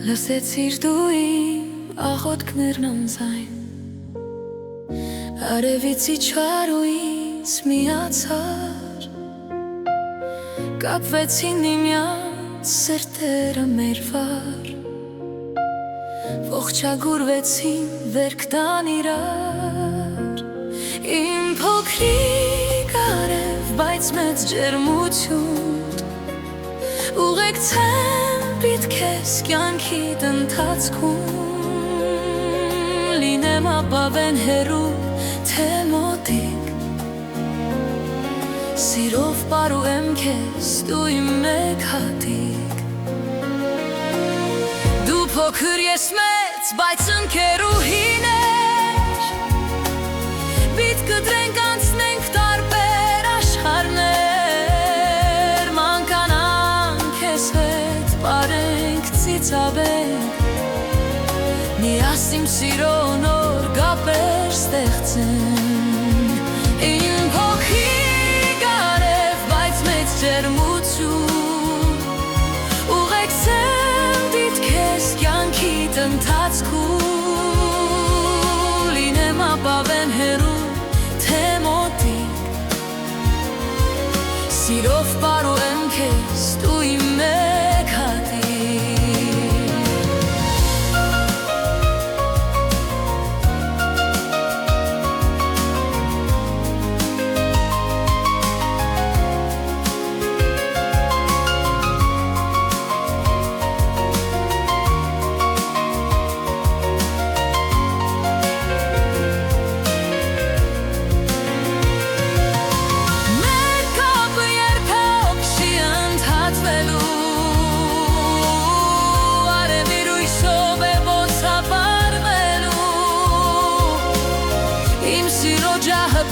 Լսեցիր դու իմ աղոթքներն անձայն, արևից իջար ու ինձ միացար, կապվեցին միմյանց սրտերը մեր վար, ողջագուրվեցին վերք տան իրար, իմ փոքրիկ արև, բայց մեծ ջերմություն, ուղեկցեմ պիտ քեզ կյանքիդ ընթացքում, լինեմ ապավեն հեռու, թե մոտիկ, սիրով պարուեմ քեզ, դու իմ մեկ հատիկ, դու փոքր ես մեծ, բայց ընկերուհին ես, պիտ կտրենք անցնենք տարբեր աշխարհներ, մանկանանք քեզ հետ, պարենք ծիծաղենք, միասին սիրո նոր կապեր ստեղծենք, իմ փոքրիկ արև, բայց մեծ ջերմություն, ուղեկցեմ դիտ քեզ կյանքիդ ընթացքում, լինեմ ապավեն հեռու, թե մոտիկ, սիրով պարուեմ քեզ, դու իմ մեկ հատիկ,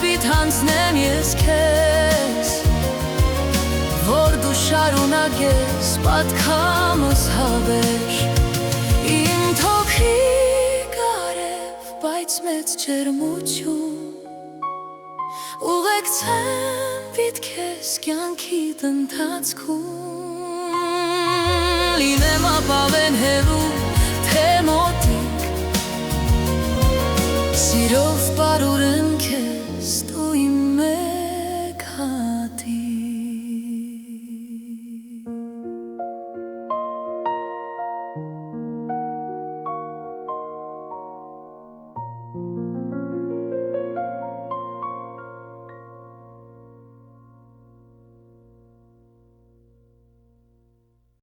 Պիտ հանձնեմ ես քեզ, որ դու շարունակես պատքամս հավեր, իմ փոքրիկ արև, բայց մեծ ջերմություն, ուղեկցեմ պիտ քեզ կյանքիդ ընթացքում, լինեմ ապավեն հեռու, թե մոտիկ, սիրով պարուրեմ քեզ,